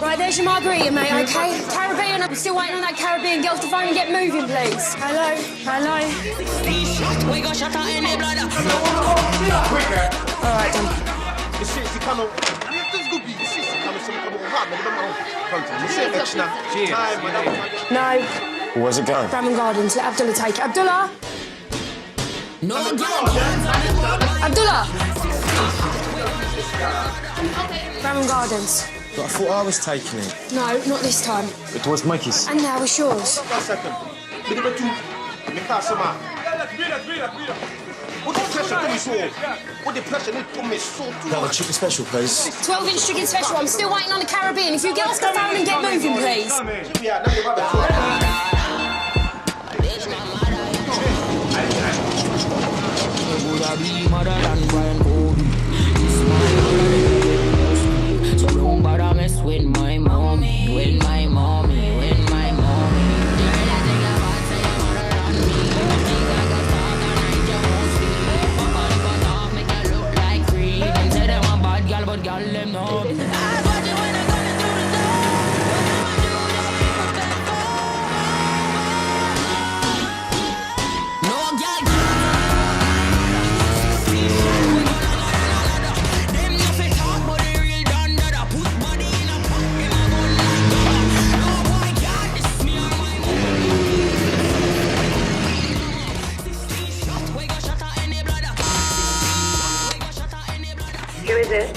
Right, there's your margarita, mate, okay? Caribbean, I'm still waiting on that Caribbean girl to phone and get moving, please. Hello? Hello? All right, done. No. Where's it going? Bramham Gardens. Let Abdullah take it. Abdullah! No, Abdullah! Bramham Gardens. But I thought I was taking it. No, not this time. It was Mikey's. And now it's yours. Got the chicken special, please. 12-inch chicken special. I'm still waiting on the Caribbean. If you get off the phone and get moving, please. So don't bother mess with my mommy, with my mommy, with my mommy. Make you look like free. Them say them a bad girl, but girl them know.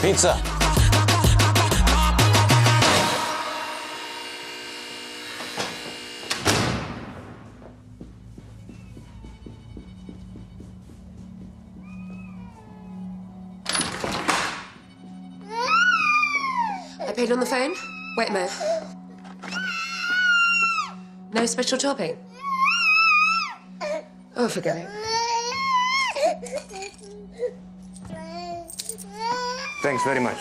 Pizza. I paid on the phone? Wait a minute. No special topping? Oh, forget it. Thanks very much.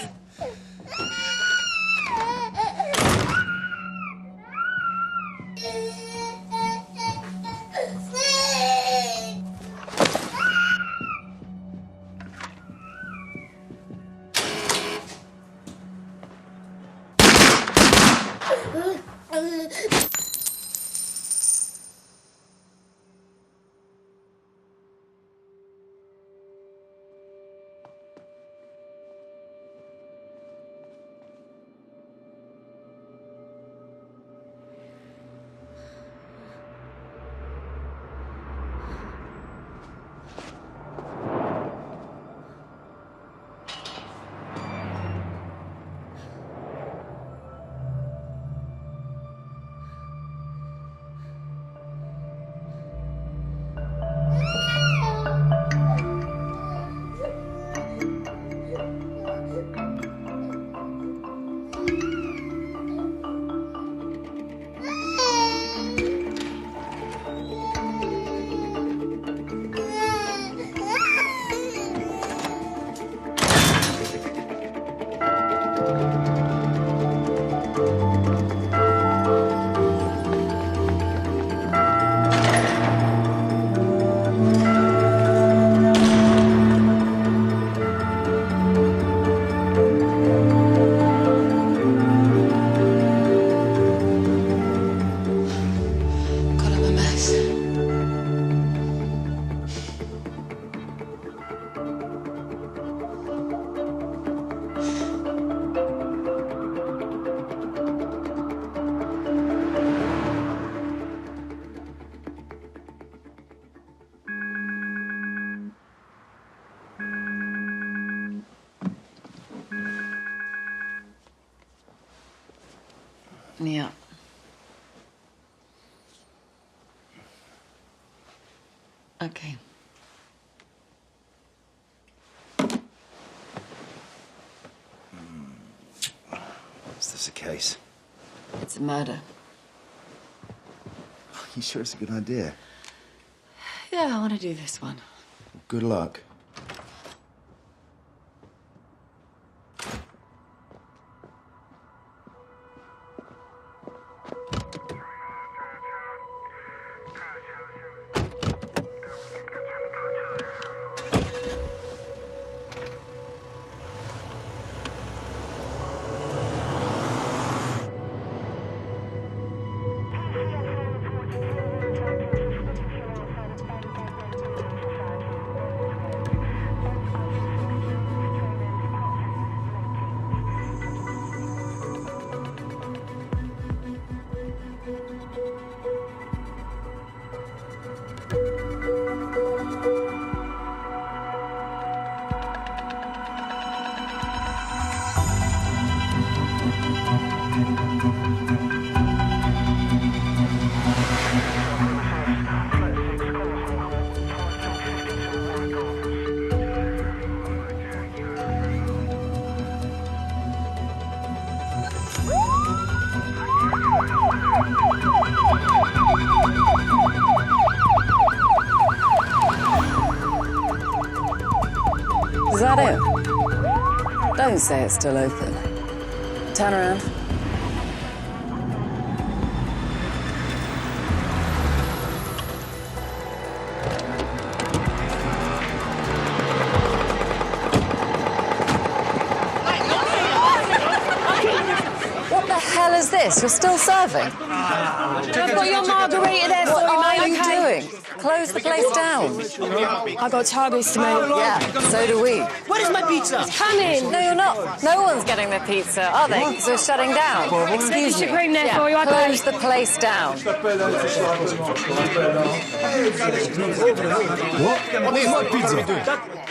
Yeah. Okay. Is this a case? It's a murder. You sure it's a good idea? Yeah, I want to do this one. Good luck. that it? Don't say it's still open. Turn around. What the hell is this? You're still serving? I've got your margarita there for What you, are mate, you okay? doing? Close the place down. I've got targets to make. Yeah, so do we. Where's my pizza? Coming! No, you're not. No one's getting their pizza, are they? Because we're shutting down. Excuse me. Room there for you, I Close bet. the place down.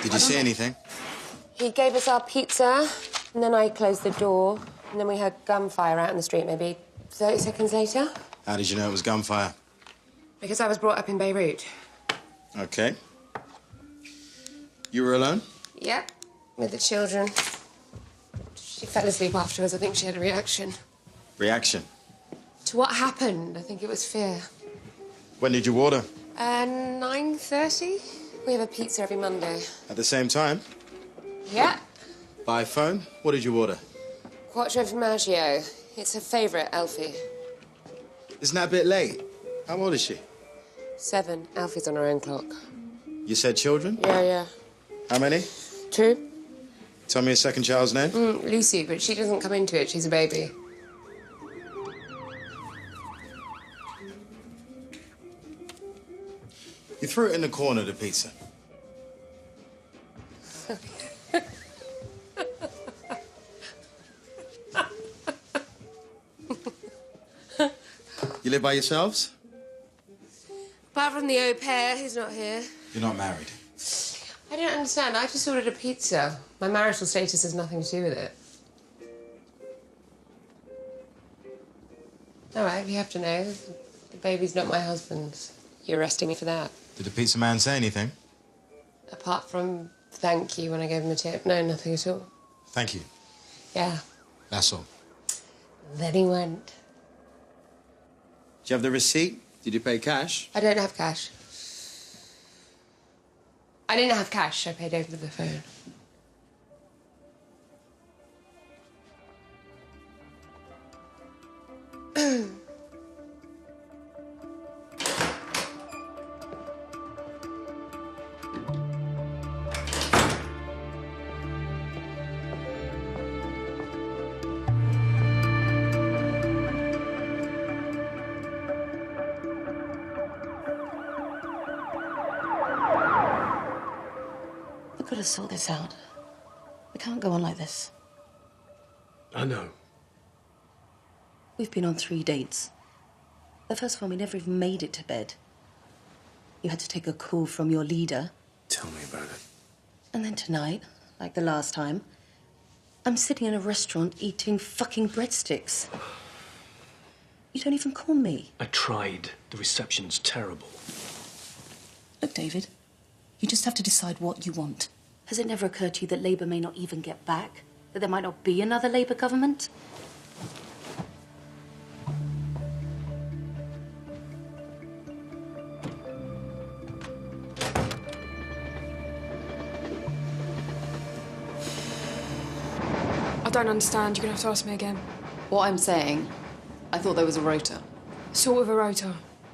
Did you see anything? He gave us our pizza, and then I closed the door, and then we heard gunfire out in the street maybe 30 seconds later. How did you know it was gunfire? Because I was brought up in Beirut. Okay. You were alone? Yep, with the children. She fell asleep afterwards. I think she had a reaction. Reaction? To what happened, I think it was fear. When did you order? 9:30? We have a pizza every Monday. At the same time? Yeah. By phone? What did you order? Quattro formaggio. It's her favourite, Alfie. Isn't that a bit late? How old is she? 7. Alfie's on her own clock. You said children? Yeah. How many? 2. Tell me a second child's name. Lucy, but she doesn't come into it. She's a baby. You threw it in the corner, the pizza. You live by yourselves? Apart from the au pair, who's not here. You're not married. I don't understand. I just ordered a pizza. My marital status has nothing to do with it. All right, you have to know. The baby's not my husband's. You're arresting me for that. Did the pizza man say anything? Apart from thank you when I gave him a tip. No, nothing at all. Thank you. Yeah. That's all. Then he went. Do you have the receipt? Did you pay cash? I don't have cash. I didn't have cash. I paid over the phone. We've got to sort this out. We can't go on like this. I know. We've been on 3 dates. The first one, we never even made it to bed. You had to take a call from your leader. Tell me about it. And then tonight, like the last time, I'm sitting in a restaurant eating fucking breadsticks. You don't even call me. I tried. The reception's terrible. Look, David, you just have to decide what you want. Has it never occurred to you that Labour may not even get back? That there might not be another Labour government? I don't understand. You're going to have to ask me again. What I'm saying, I thought there was a rota. Sort of a rota.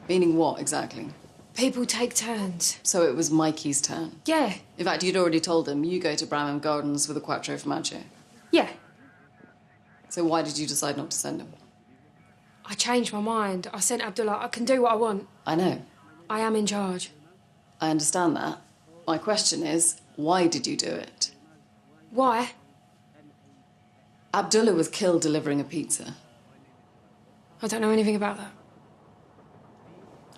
Meaning what, exactly? People take turns. So it was Mikey's turn. Yeah. In fact, you'd already told him you go to Bramham Gardens with a quattro formaggio. Yeah. So why did you decide not to send him? I changed my mind. I sent Abdullah. I can do what I want. I know. I am in charge. I understand that. My question is, why did you do it? Why? Abdullah was killed delivering a pizza. I don't know anything about that.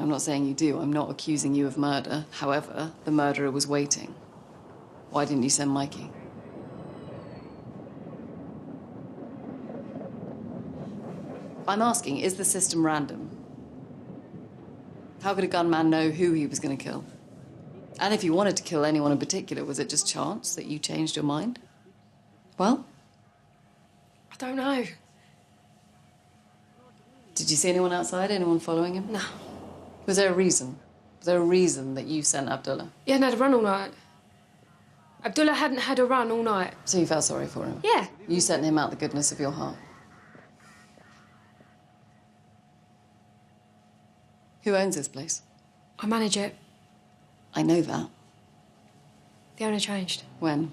I'm not saying you do. I'm not accusing you of murder. However, the murderer was waiting. Why didn't you send Mikey? I'm asking, is the system random? How could a gunman know who he was going to kill? And if you wanted to kill anyone in particular, was it just chance that you changed your mind? Well? I don't know. Did you see anyone outside? Anyone following him? No. Was there a reason? Was there a reason that you sent Abdullah? He hadn't had a run all night. Abdullah hadn't had a run all night. So you felt sorry for him? Yeah. You sent him out the goodness of your heart. Who owns this place? I manage it. I know that. The owner changed. When?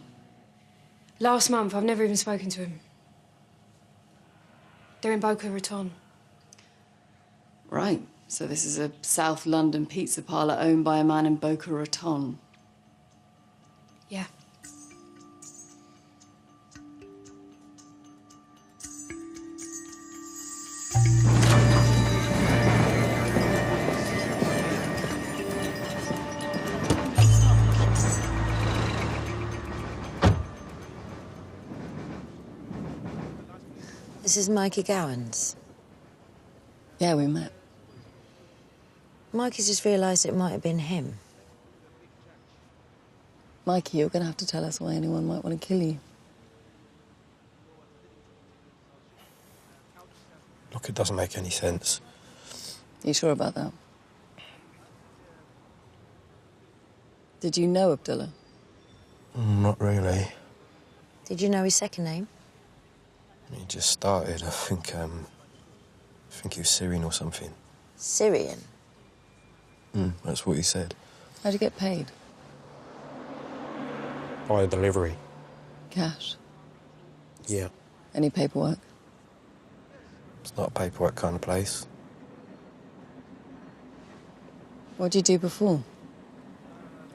Last month. I've never even spoken to him. They're in Boca Raton. Right. So this is a South London pizza parlour owned by a man in Boca Raton. Yeah. This is Mikey Gowan's. Yeah, we met. Mikey's just realised it might have been him. Mikey, you're going to have to tell us why anyone might want to kill you. Look, it doesn't make any sense. Are you sure about that? Did you know Abdullah? Not really. Did you know his second name? He just started. I think he was Syrian or something. Syrian? That's what he said. How'd you get paid? By delivery. Cash? Yeah. Any paperwork? It's not a paperwork kind of place. What'd you do before?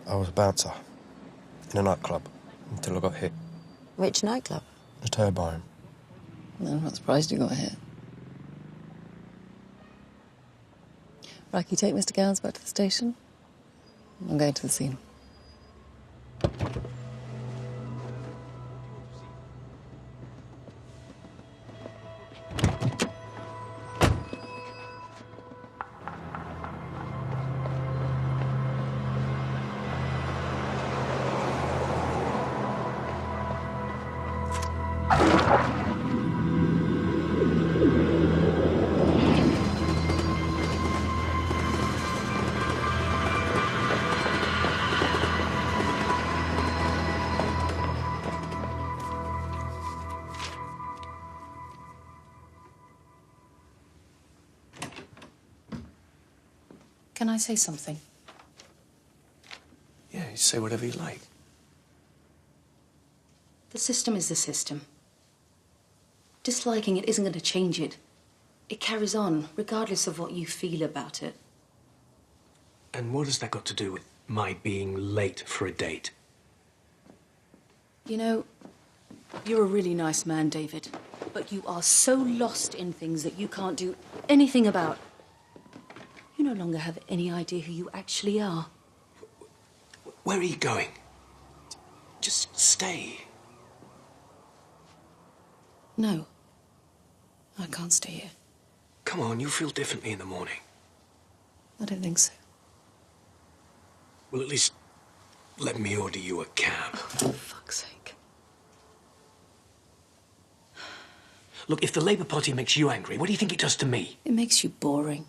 I was a bouncer in a nightclub until I got hit. Which nightclub? The Turbine. No, I'm not surprised you got hit. Right, can you take Mr. Gowans back to the station? I'm going to the scene. Can I say something? Yeah, you say whatever you like. The system is the system. Disliking it isn't going to change it. It carries on, regardless of what you feel about it. And what has that got to do with my being late for a date? You know, you're a really nice man, David. But you are so lost in things that you can't do anything about. You no longer have any idea who you actually are. Where are you going? Just stay. No. I can't stay here. Come on, you'll feel differently in the morning. I don't think so. Well, at least let me order you a cab. For fuck's sake. Look, if the Labour Party makes you angry, what do you think it does to me? It makes you boring.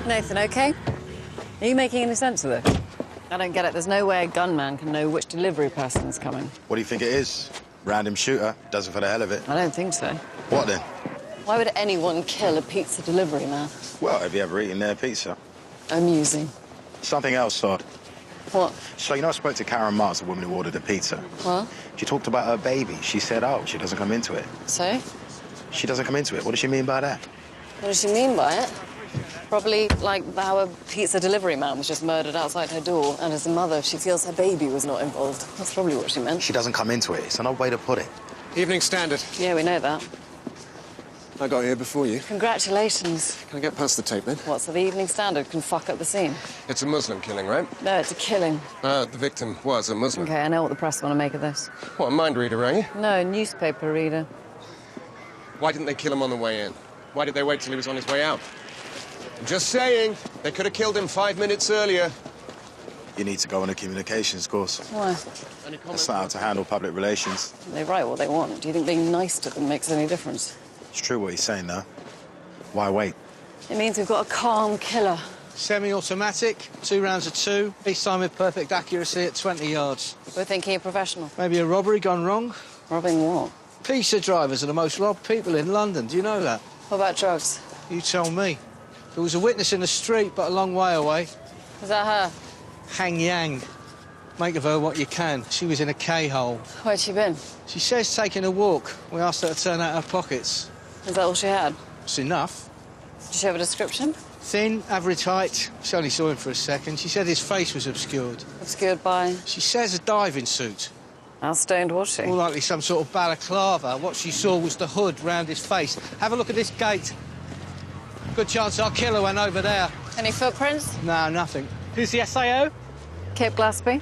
Nathan, okay? Are you making any sense of this? I don't get it. There's no way a gunman can know which delivery person's coming. What do you think it is? Random shooter? Does it for the hell of it? I don't think so. What then? Why would anyone kill a pizza delivery man? Well, have you ever eaten their pizza? Amusing. Something else, Sod. What? So, you know, I spoke to Karen Mars, the woman who ordered the pizza. What? She talked about her baby. She said, oh, she doesn't come into it. So? She doesn't come into it. What does she mean by that? What does she mean by it? Probably like how a pizza delivery man was just murdered outside her door, and as a mother, she feels her baby was not involved. That's probably what she meant. She doesn't come into it. It's an odd way to put it. Evening Standard. Yeah, we know that. I got here before you. Congratulations. Can I get past the tape, then? What, so the Evening Standard can fuck up the scene? It's a Muslim killing, right? No, it's a killing. The victim was a Muslim. Okay, I know what the press want to make of this. What, a mind reader, are you? No, newspaper reader. Why didn't they kill him on the way in? Why did they wait till he was on his way out? I'm just saying, they could have killed him 5 minutes earlier. You need to go on a communications course. Why? That's not how to handle public relations. They write what they want. Do you think being nice to them makes any difference? It's true what he's saying, though. Why wait? It means we've got a calm killer. Semi-automatic, 2 rounds of 2, each time with perfect accuracy at 20 yards. We're thinking a professional. Maybe a robbery gone wrong? Robbing what? Pizza drivers are the most robbed people in London. Do you know that? What about drugs? You tell me. There was a witness in the street, but a long way away. Was that her? Hang Yang. Make of her what you can. She was in a K-hole. Where'd she been? She says taking a walk. We asked her to turn out her pockets. Is that all she had? It's enough. Did she have a description? Thin, average height. She only saw him for a second. She said his face was obscured. Obscured by? She says a diving suit. How stoned was she? More likely some sort of balaclava. What she saw was the hood round his face. Have a look at this gate. Good chance our killer went over there. Any footprints? No, nothing. Who's the SIO? Kip Glaspie.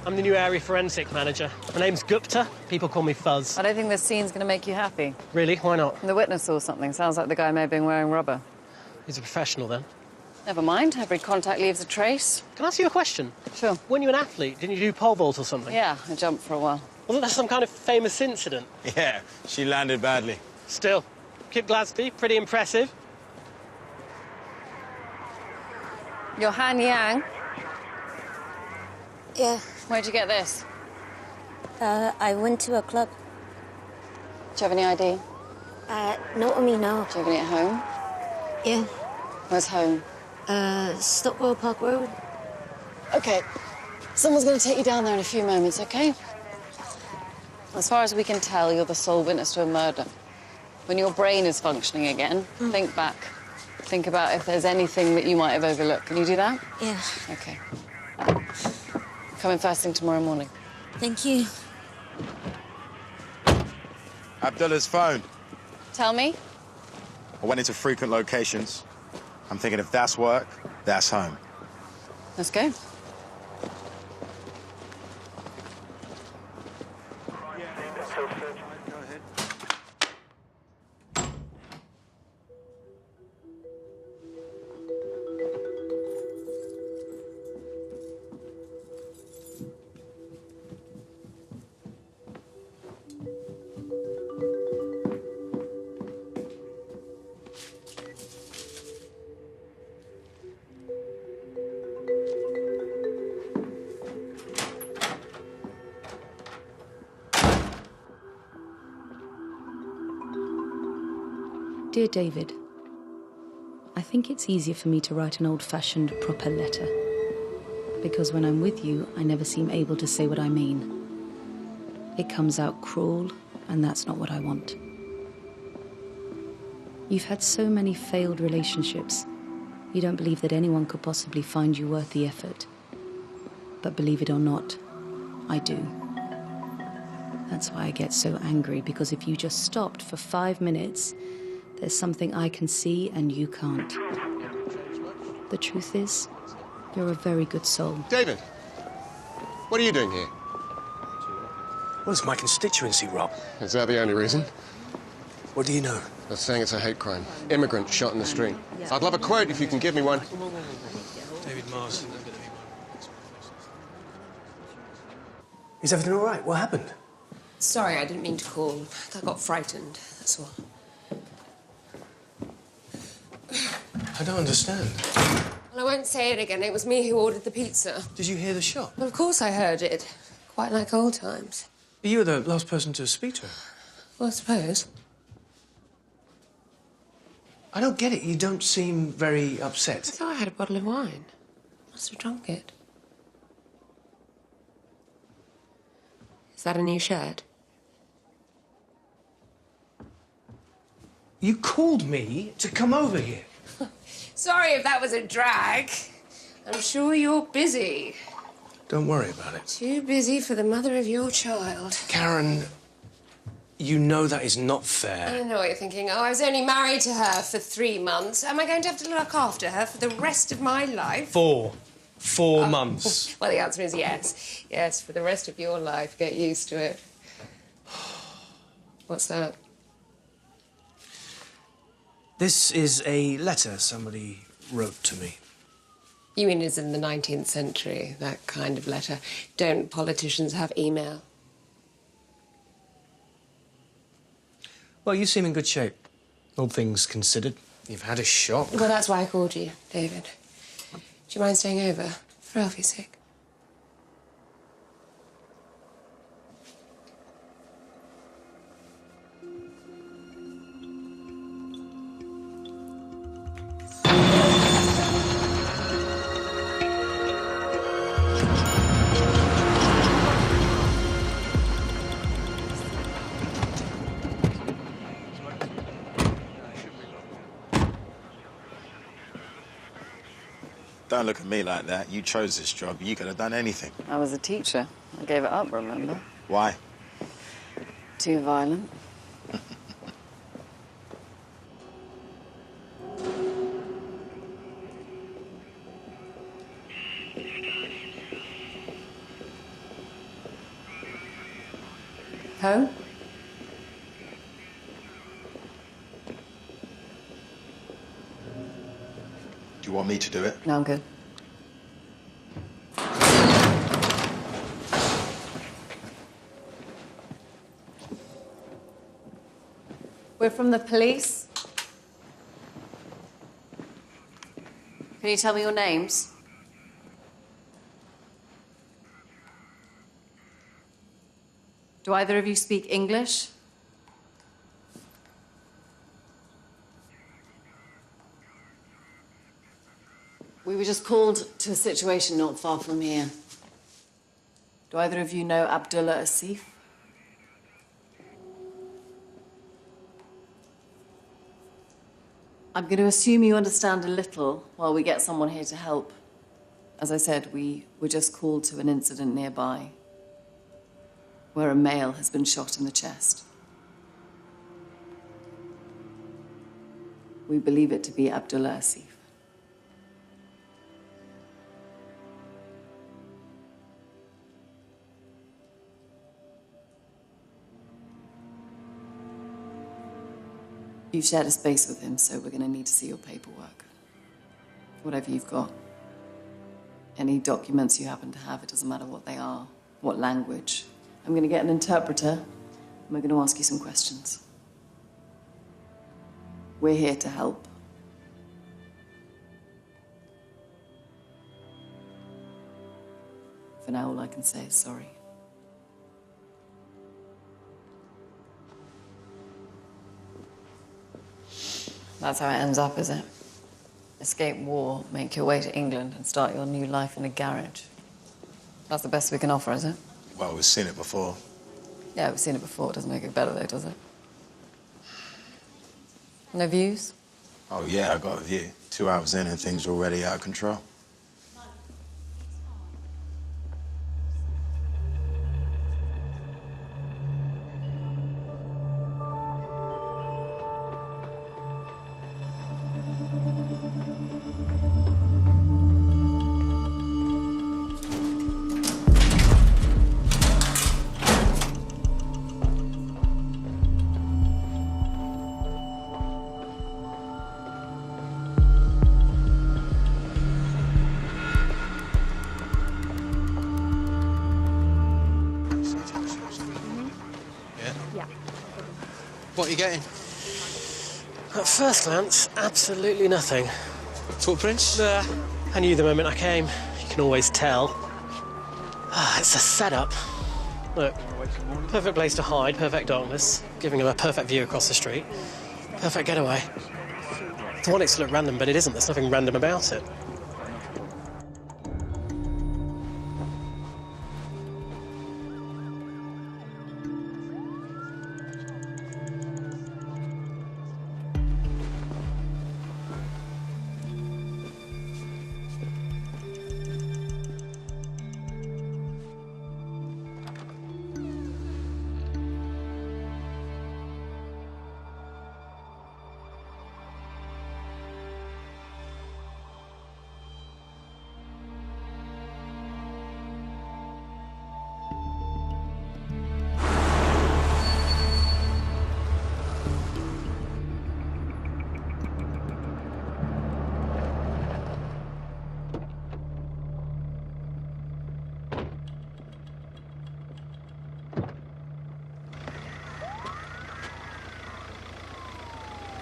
I'm the new area forensic manager. My name's Gupta. People call me Fuzz. I don't think this scene's going to make you happy. Really? Why not? The witness saw something. Sounds like the guy may have been wearing rubber. He's a professional, then. Never mind. Every contact leaves a trace. Can I ask you a question? Sure. When you were an athlete, didn't you do pole vault or something? Yeah, I jumped for a while. Wasn't that some kind of famous incident? Yeah, she landed badly. Still, Kip Glaspie, pretty impressive. You're Han Yang. Yeah. Where'd you get this? I went to a club. Do you have any ID? Not on me, no. Do you have any at home? Yeah. Where's home? Stockwell Park Road. OK. Someone's going to take you down there in a few moments, OK? As far as we can tell, you're the sole witness to a murder. When your brain is functioning again, think back. Think about if there's anything that you might have overlooked. Can you do that? Yeah. OK. Come in first thing tomorrow morning. Thank you. Abdullah's phone. Tell me. I went into frequent locations. I'm thinking if that's work, that's home. Let's go. Dear David, I think it's easier for me to write an old-fashioned proper letter. Because when I'm with you, I never seem able to say what I mean. It comes out cruel, and that's not what I want. You've had so many failed relationships. You don't believe that anyone could possibly find you worth the effort. But believe it or not, I do. That's why I get so angry, because if you just stopped for 5 minutes, there's something I can see and you can't. The truth is, you're a very good soul. David, what are you doing here? Well, it's my constituency, Rob. Is that the only reason? What do you know? They're saying it's a hate crime. Immigrant shot in the street. I'd love a quote if you can give me one. David Mars. Is everything all right? What happened? Sorry, I didn't mean to call. I got frightened, that's all. I don't understand. Well, I won't say it again. It was me who ordered the pizza. Did you hear the shot? Well, of course I heard it. Quite like old times. You were the last person to speak to her. Well, I suppose. I don't get it. You don't seem very I upset. thought I had a bottle of wine. Must have drunk it. Is that a new shirt? You called me to come over here. Sorry if that was a drag. I'm sure you're busy. Don't worry about it. Too busy for the mother of your child. Karen, you know that is not I fair. know what you're thinking. Oh, I was only married to her for 3 months. Am I going to have to look after her for the rest of my life? 4 months. Well, the answer is yes. Yes, for the rest of your life. Get used to it. What's that? This is a letter somebody wrote to me. You mean it's in the 19th century, that kind of letter? Don't politicians have email? Well, you seem in good shape, all things considered. You've had a shock. Well, that's why I called you, David. Do you mind staying over for Alfie's sake? Don't look at me like that. You chose this job. You could have done anything. I was a teacher. I gave it up, remember? Why? Too violent. Home? Do you want me to do it? No, I'm good. We're from the police. Can you tell me your names? Do either of you speak English? We were just called to a situation not far from here. Do either of you know Abdullah Asif? I'm going to assume you understand a little while we get someone here to help. As I said, we were just called to an incident nearby where a male has been shot in the chest. We believe it to be Abdullah Asif. You've shared a space with him, so we're going to need to see your paperwork. Whatever you've got. Any documents you happen to have, it doesn't matter what they are, what language. I'm going to get an interpreter, and we're going to ask you some questions. We're here to help. For now, all I can say is sorry. That's how it ends up, is it? Escape war, make your way to England and start your new life in a garage. That's the best we can offer, is it? Well, we've seen it before. Yeah, we've seen it before. It doesn't make it better, though, does it? No views? Oh, yeah, I got a view. 2 hours in and things are already out of control. What are you getting? At first glance, absolutely nothing. Footprints? I knew the moment I came. You can always tell. It's a setup. Look, perfect place to hide, perfect darkness, giving him a perfect view across the street. Perfect getaway. I want it to look random, but it isn't. There's nothing random about it.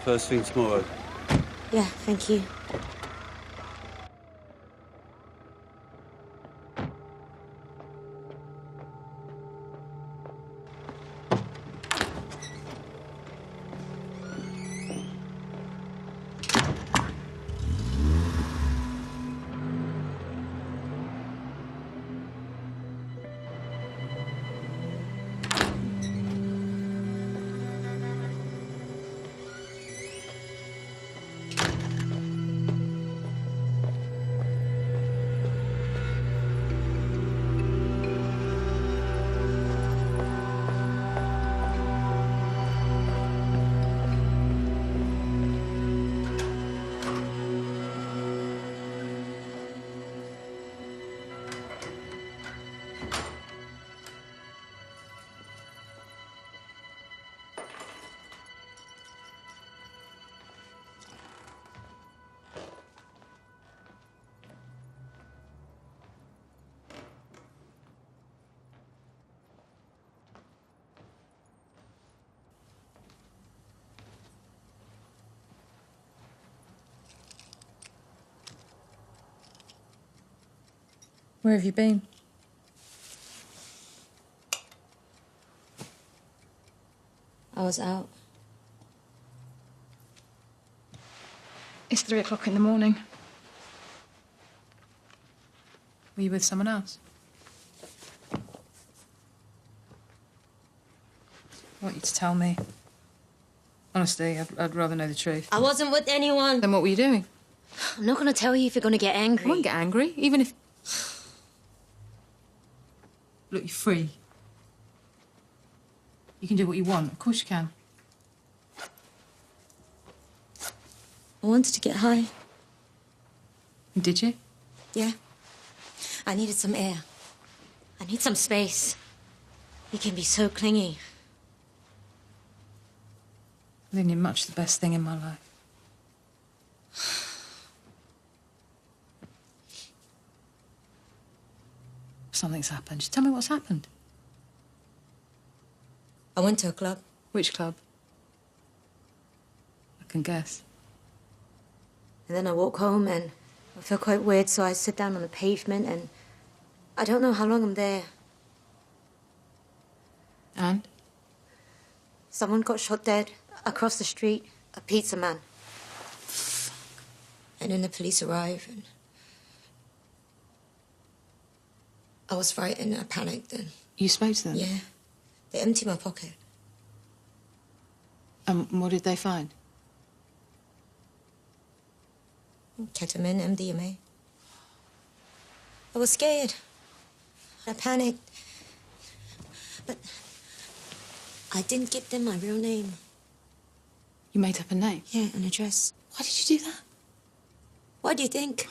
First thing tomorrow. Yeah, thank you. Where have you been? I was out. It's 3 o'clock in the morning. Were you with someone else? I want you to tell me. Honestly, I'd rather know the truth. I wasn't with anyone. Then what were you doing? I'm not going to tell you if you're going to get angry. I won't get angry, even if... Look, you're free. You can do what you want. Of course you can. I wanted to get high. Did you? Yeah. I needed some air. I need some space. You can be so clingy. I think you're much the best thing in my life. Something's happened. Just tell me what's happened. I went to a club. Which club? I can guess. And then I walk home and I feel quite weird, so I sit down on the pavement and I don't know how long I'm there. And? Someone got shot dead across the street, a pizza man. And then the police arrive and I was frightened, I panicked and... You spoke to them? Yeah. They emptied my pocket. And what did they find? Ketamine, MDMA. I was scared. I panicked. But I didn't give them my real name. You made up a name? Yeah, an address. Why did you do that? Why do you think?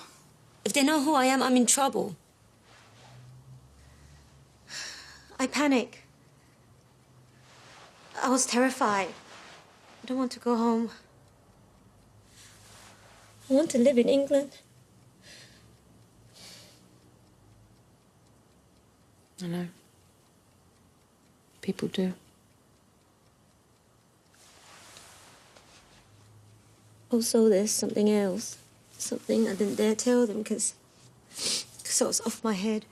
If they know who I am, I'm in trouble. I panic. I was terrified. I don't want to go home. I want to live in England. I know. People do. Also, there's something else. Something I didn't dare tell them because it was off my head.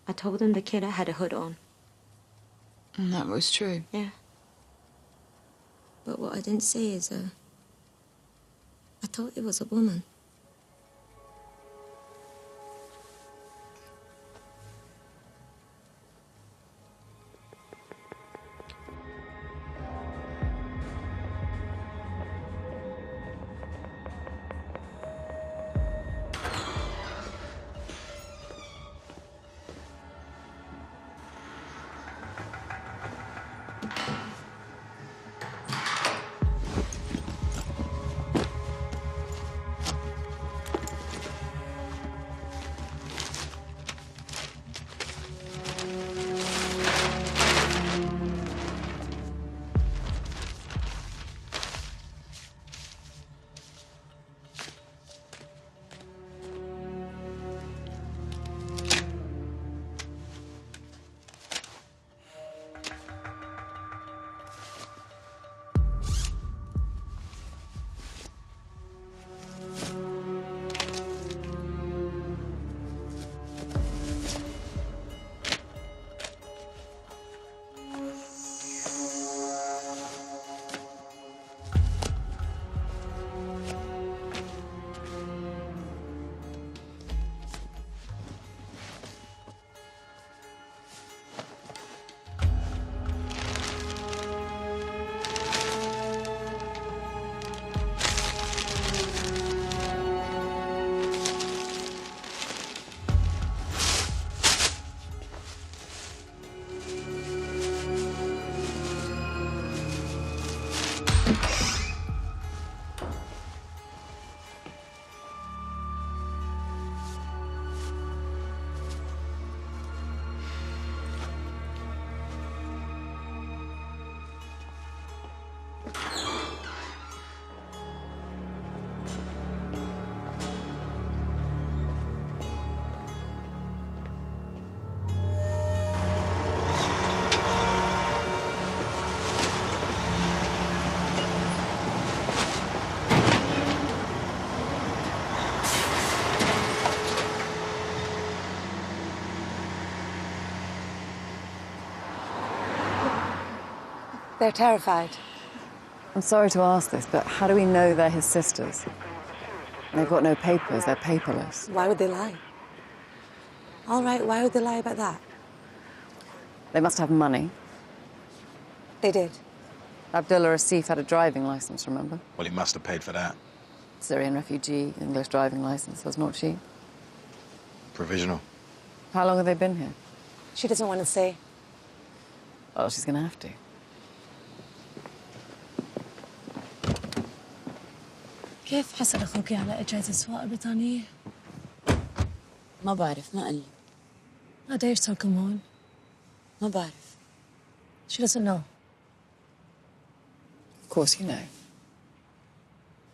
I told them the kid had a hood on. And that was true? Yeah. But what I didn't say is, I thought it was a woman. They're terrified. I'm sorry to ask this, but how do we know they're his sisters? They've got no papers, they're paperless. Why would they lie? All right, why would they lie about that? They must have money. They did. Abdullah Asif had a driving license, remember? Well, he must have paid for that. Syrian refugee, English driving license was not cheap. Provisional. How long have they been here? She doesn't want to say. Well, she's going to have to. كيف حصل أخوك على إجازة سواقة بريطانية؟ ما بعرف ما قال لي. قديش صاركم هون؟ ما بعرف. She doesn't know. Of course you know.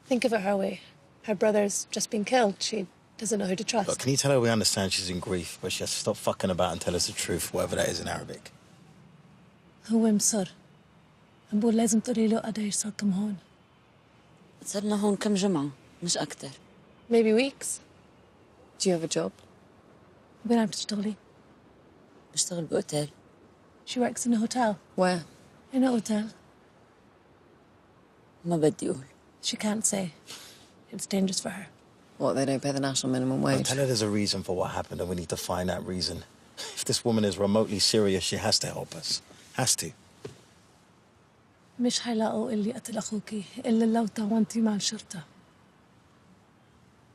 Think of it her way. Her brother's just been killed. She doesn't know who to trust. Look, can you tell her we understand she's in grief, but she has to stop fucking about and tell us the truth, whatever that is in Arabic? هو مصر. عم بقول لازم تقولي له قديش صاركم هون. صرنا هون كم جمعة مش أكتر. Maybe weeks. Do you have a job? وين عم تشتغلي؟ بشتغل بأوتيل. She works in a hotel. Where? In a hotel. ما بدي أقول. She can't say. It's dangerous for her. What, they don't pay the national minimum Well, wage? tell her there's a reason for what happened and we need to find that reason. If this woman is remotely serious, she has to help us. Has to. مش حيلاقوا اللي قتل أخوكي إلا لو تعاونتي مع الشرطة.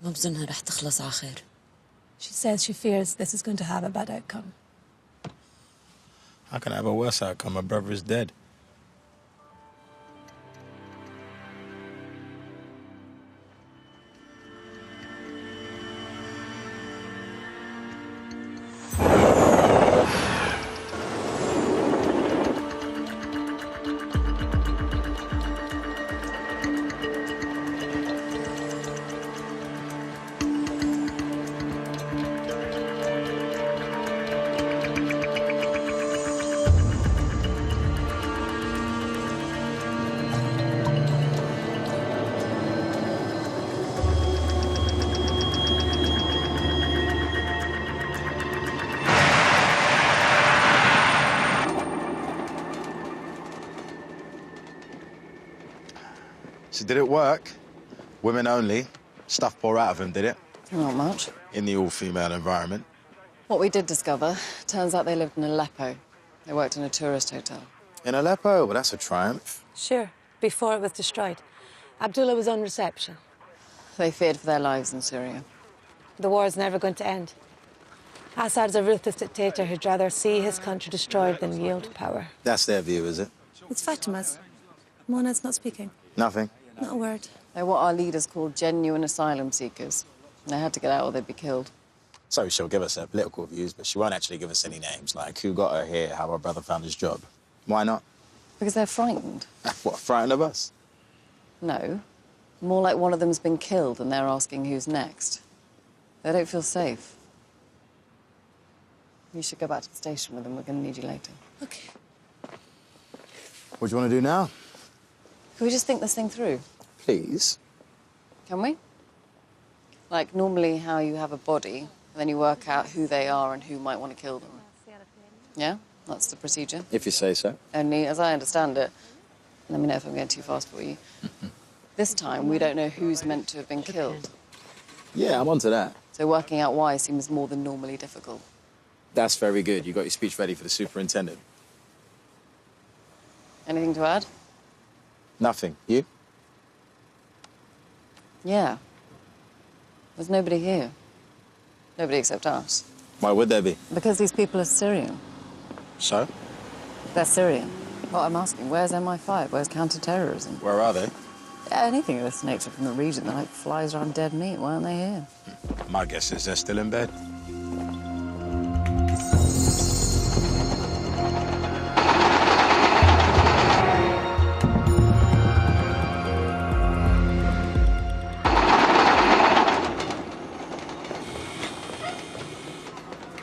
ما بظنها رح تخلص على خير. She says she fears this is going to have a bad outcome. How can I have a worse outcome? My brother is dead. So did it work? Women only? Stuff pour out of them, did it? Not much. In the all-female environment? What we did discover, turns out they lived in Aleppo. They worked in a tourist hotel. In Aleppo? Well, that's a triumph. Sure, before it was destroyed. Abdullah was on reception. They feared for their lives in Syria. The war's never going to end. Assad's a ruthless dictator who'd rather see his country destroyed than yield power. That's their view, is it? It's Fatima's. Mona's not speaking. Nothing. Not a word. They're what our leaders call genuine asylum seekers. They had to get out or they'd be killed. So she'll give us her political views, but she won't actually give us any names, like who got her here, how her brother found his job. Why not? Because they're frightened. What, frightened of us? No. More like one of them's been killed and they're asking who's next. They don't feel safe. You should go back to the station with them. We're going to need you later. Okay. What do you want to do now? Can we just think this thing through? Please. Can we? Like normally how you have a body, and then you work out who they are and who might want to kill them. Yeah? That's the procedure. If you say so. Only, as I understand it, let me know if I'm going too fast for you. This time, we don't know who's meant to have been killed. Yeah, I'm onto that. So working out why seems more than normally difficult. That's very good. You got your speech ready for the superintendent. Anything to add? Nothing. You? Yeah. There's nobody here. Nobody except us. Why would there be? Because these people are Syrian. So? They're Syrian. Well, I'm asking, where's MI5? Where's counter-terrorism? Where are they? Yeah, anything of this nature from the region. They're like flies around dead meat. Why aren't they here? My guess is they're still in bed.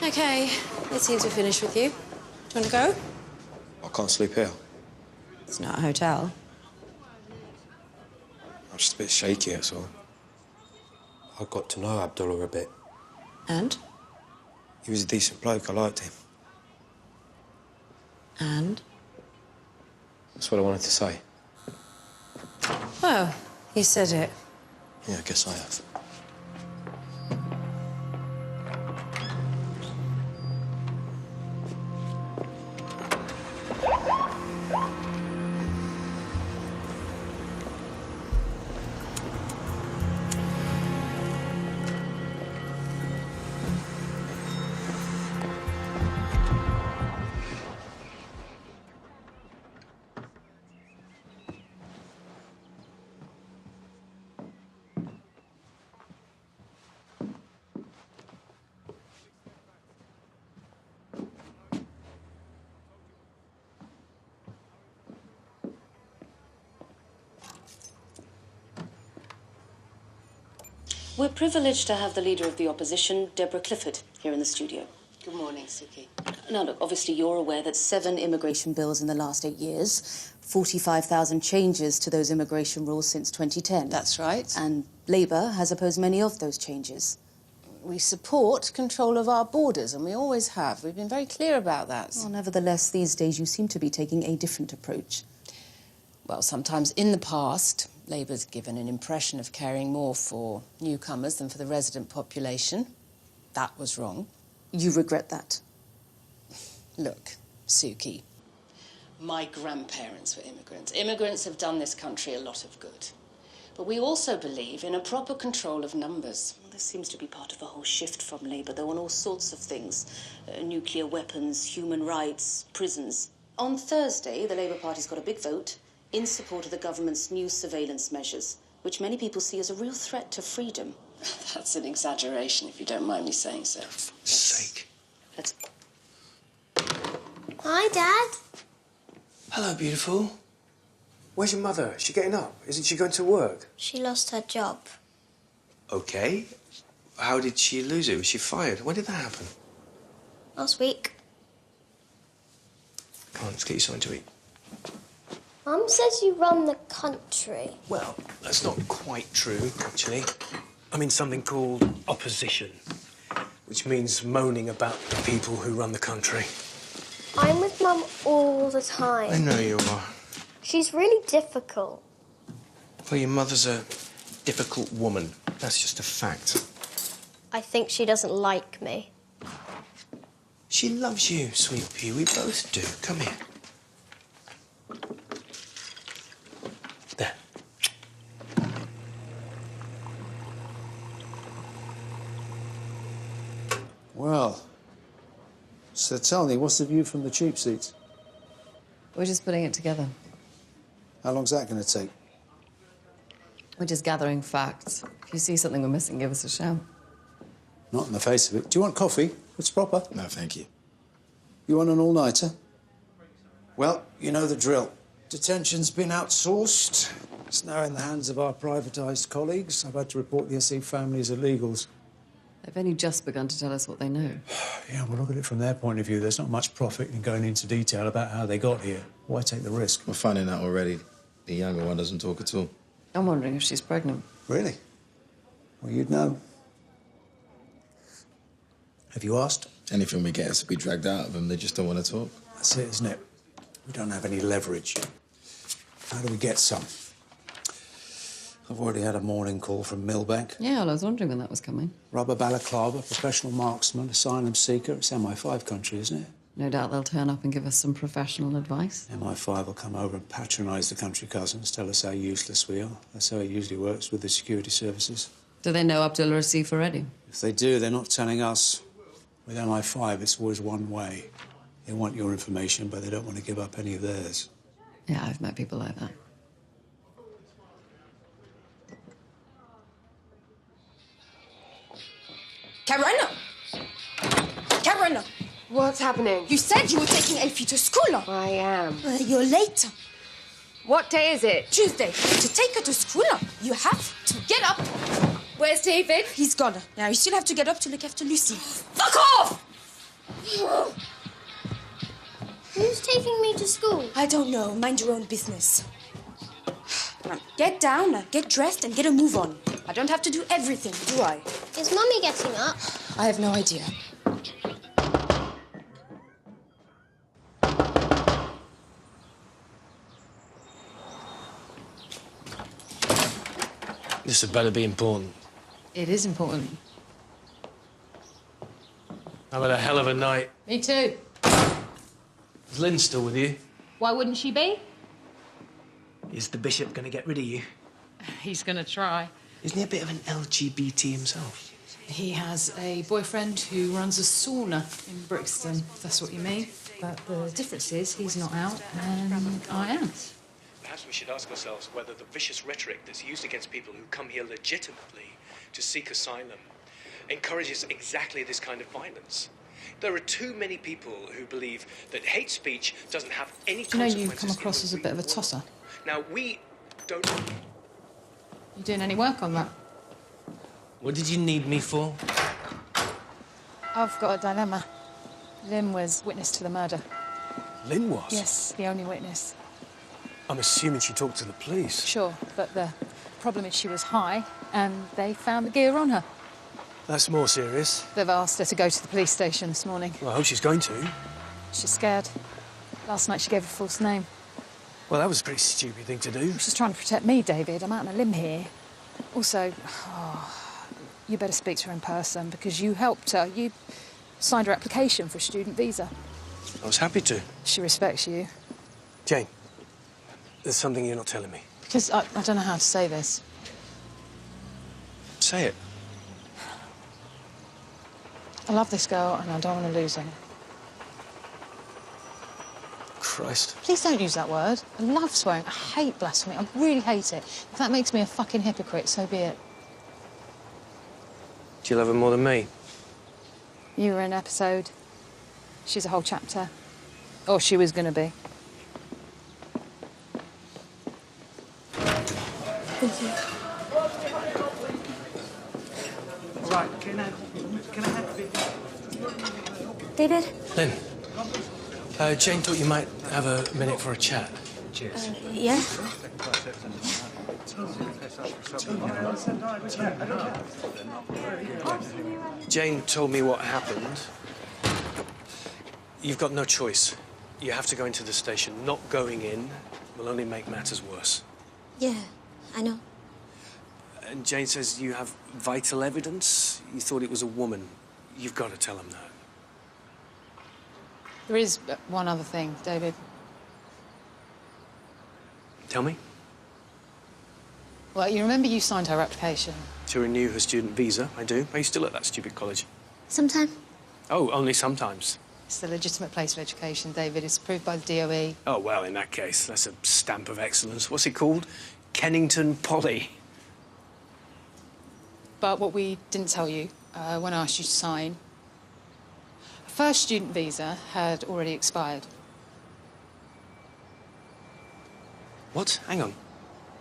Okay, it seems we're finished with you. Do you want to go? I can't sleep here. It's not a hotel. I'm just a bit shaky, that's all. I got to know Abdullah a bit. And? He was a decent bloke, I liked him. And? That's what I wanted to say. Oh, you said it. Yeah, I guess I have. We're privileged to have the leader of the opposition, Deborah Clifford, here in the studio. Good morning, Suki. Now, look, obviously you're aware that 7 immigration bills in the last 8 years, 45,000 changes to those immigration rules since 2010. That's right. And Labour has opposed many of those changes. We support control of our borders, and we always have. We've been very clear about that. Well, nevertheless, these days you seem to be taking a different approach. Well, sometimes in the past, Labour's given an impression of caring more for newcomers than for the resident population. That was wrong. You regret that? Look, Suki, my grandparents were immigrants. Immigrants have done this country a lot of good. But we also believe in a proper control of numbers. Well, this seems to be part of a whole shift from Labour, though, on all sorts of things. Nuclear weapons, human rights, prisons. On Thursday, the Labour Party's got a big vote in support of the government's new surveillance measures, which many people see as a real threat to freedom. That's an exaggeration, if you don't mind me saying so. For sake. Let's... Hi, Dad. Hello, beautiful. Where's your mother? Is she getting up? Isn't she going to work? She lost her job. Okay. How did she lose it? Was she fired? When did that happen? Last week. Come on, let's get you something to eat. Mum says you run the country. Well, that's not quite true, actually. I'm in something called opposition, which means moaning about the people who run the country. I'm with Mum all the time. I know you are. She's really difficult. Well, your mother's a difficult woman. That's just a fact. I think she doesn't like me. She loves you, sweet pea. We both do. Come here. There. Well, so tell me, what's the view from the cheap seats? We're just putting it together. How long's that going to take? We're just gathering facts. If you see something we're missing, give us a shout. Not in the face of it. Do you want coffee? It's proper. No, thank you. You want an all-nighter? Well, you know the drill. Detention's been outsourced. It's now in the hands of our privatised colleagues. I've had to report the SE family as illegals. They've only just begun to tell us what they know. Yeah, well, look at it from their point of view. There's not much profit in going into detail about how they got here. Why take the risk? We're finding out already. The younger one doesn't talk at all. I'm wondering if she's pregnant. Really? Well, you'd know. Have you asked? Anything we get is to be dragged out of them. They just don't want to talk. That's it, isn't it? We don't have any leverage. How do we get some? I've already had a morning call from Millbank. Yeah, well, I was wondering when that was coming. Rubber balaclava, professional marksman, asylum seeker. It's MI5 country, isn't it? No doubt they'll turn up and give us some professional advice. MI5 will come over and patronise the country cousins, tell us how useless we are. That's how it usually works with the security services. Do they know Abdullah Asif already? If they do, they're not telling us. With MI5, it's always one way. They want your information, but they don't want to give up any of theirs. Yeah, I've met people like that. Karina! Karina! What's happening? You said you were taking Elfie to school. I am. You're late. What day is it? Tuesday. To take her to school, you have to get up. Where's David? He's gone. Now you still have to get up to look after Lucy. Fuck off! Who's taking me to school? I don't know. Mind your own business. Now, get down, get dressed, and get a move on. I don't have to do everything, do I? Is Mummy getting up? I have no idea. This had better be important. It is important. I've had a hell of a night. Me too. Is Lynn still with you? Why wouldn't she be? Is the bishop going to get rid of you? He's going to try. Isn't he a bit of an LGBT himself? He has a boyfriend who runs a sauna in Brixton, if that's what you mean. But the difference is he's not out and I am. Perhaps we should ask ourselves whether the vicious rhetoric that's used against people who come here legitimately to seek asylum encourages exactly this kind of violence. There are too many people who believe that hate speech doesn't have any consequences. You know, you come across as a bit of a tosser. Now, we don't... You doing any work on that? What did you need me for? I've got a dilemma. Lynn was witness to the murder. Lynn was? Yes, the only witness. I'm assuming she talked to the police. Sure, but the problem is she was high and they found the gear on her. That's more serious. They've asked her to go to the police station this morning. Well, I hope she's going to. She's scared. Last night she gave a false name. Well, that was a pretty stupid thing to do. She's trying to protect me, David. I'm out on a limb here. Also, you better speak to her in person because you helped her. You signed her application for a student visa. I was happy to. She respects you. Jane, there's something you're not telling me. Because I don't know how to say this. Say it. I love this girl and I don't want to lose her. Christ. Please don't use that word. I love swearing. I hate blasphemy. I really hate it. If that makes me a fucking hypocrite, so be it. Do you love her more than me? You were an episode. She's a whole chapter. Or she was going to be. Thank you. Right, can I have a... David? Lynn, Jane thought you might have a minute for a chat. Cheers. Yeah? Jane told me what happened. You've got no choice. You have to go into the station. Not going in will only make matters worse. Yeah. I know. And Jane says you have vital evidence. You thought it was a woman. You've got to tell him that. There is one other thing, David. Tell me. Well, you remember you signed her application? To renew her student visa, I do. Are you still at that stupid college? Sometime. Oh, only sometimes. It's the legitimate place of education, David. It's approved by the DOE. Oh, well, in that case, that's a stamp of excellence. What's it called? Kennington Poly. But what we didn't tell you when I asked you to sign, her first student visa had already expired. What? Hang on.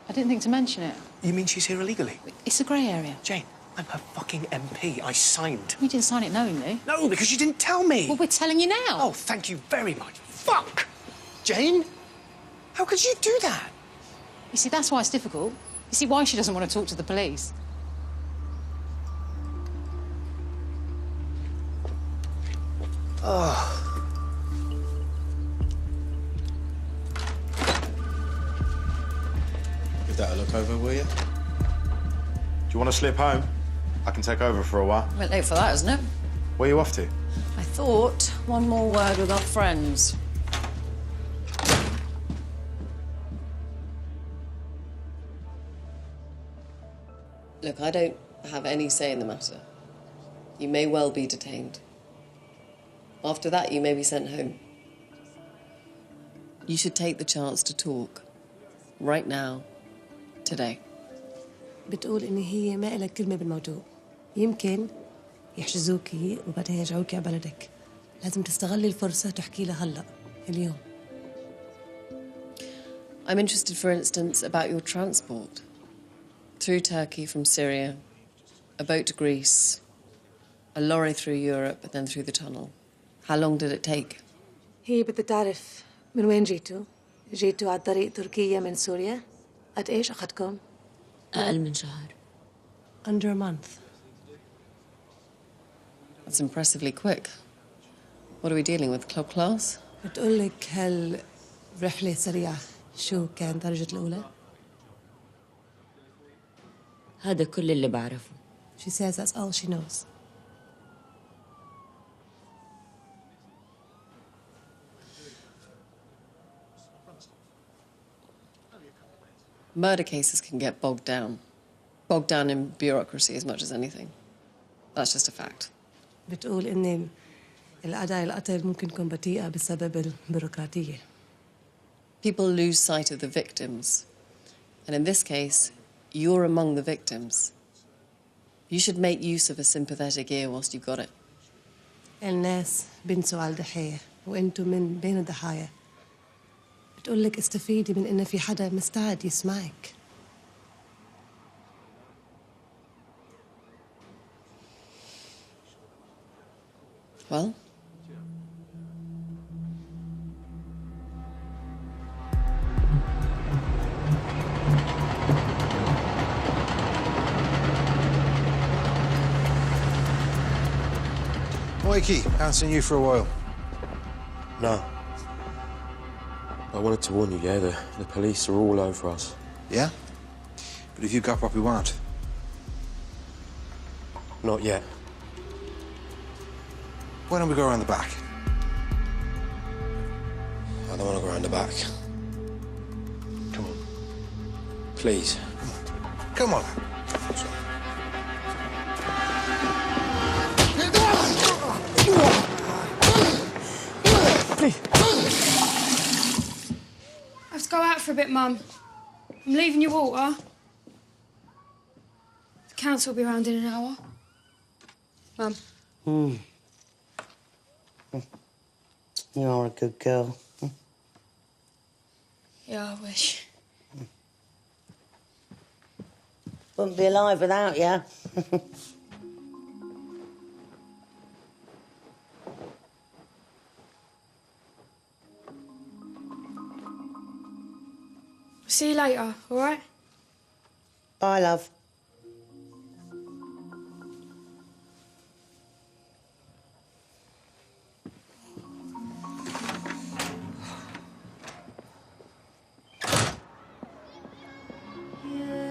I didn't think to mention it. You mean she's here illegally? It's a grey area. Jane, I'm her fucking MP. I signed. You didn't sign it knowingly. No, because you didn't tell me. Well, we're telling you now. Oh, thank you very much. Fuck! Jane? How could you do that? You see, that's why it's difficult. You see why she doesn't want to talk to the police. Oh. Give that a look over, will you? Do you want to slip home? I can take over for a while. A bit late for that, isn't it? Where are you off to? I thought one more word with our friends. Look, I don't have any say in the matter. You may well be detained. After that, you may be sent home. You should take the chance to talk. Right now. Today. بتقول إن هي ما إلها كلمة بالموضوع. يمكن يحجزوكي وبعدين يرجعوكي على بلدك. لازم تستغلي الفرصة تحكي لها هلا اليوم. I'm interested, for instance, about your transport. Through Turkey from Syria, a boat to Greece, a lorry through Europe, and then through the tunnel. How long did it take? هي بدها تعرف من وين جيتوا؟ جيتوا على طريق تركيا من سوريا؟ قد إيش أخذكم؟ أقل من شهر. Under a month. That's impressively quick. What are we dealing with, club class? بتقول لك هالرحلة سريعة. شو كان درجة الأولى؟ هذا كل اللي بعرفه. She says that's all she knows. Murder cases can get bogged down in bureaucracy as much as anything. That's just a fact. بتقول إن القضايا القتل ممكن تكون بطيئة بسبب البيروقراطية. People lose sight of the victims. And in this case, you're among the victims. You should make use of a sympathetic ear whilst you've got it. الناس بنسوا على الضحية وأنتم من بين الضحايا. بتقول لك استفيدي من إن في حدا مستعد يسمعك. Well? Mikey, haven't seen you for a while. No. I wanted to warn you, yeah, the police are all over us. Yeah? But if you gop up, we won't. Not yet. Why don't we go around the back? I don't want to go around the back. Come on. Please. Come on. Please. I have to go out for a bit, Mum. I'm leaving you water. The council will be around in an hour. Mum. You are a good girl. Yeah, I wish. Wouldn't be alive without you. See you later, all right? Bye, love. Yeah.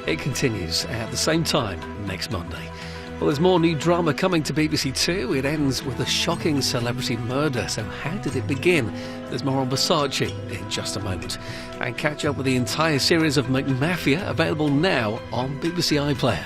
It continues at the same time next Monday. Well, there's more new drama coming to BBC Two. It ends with a shocking celebrity murder. So how did it begin? There's more on Versace in just a moment. And catch up with the entire series of McMafia, available now on BBC iPlayer.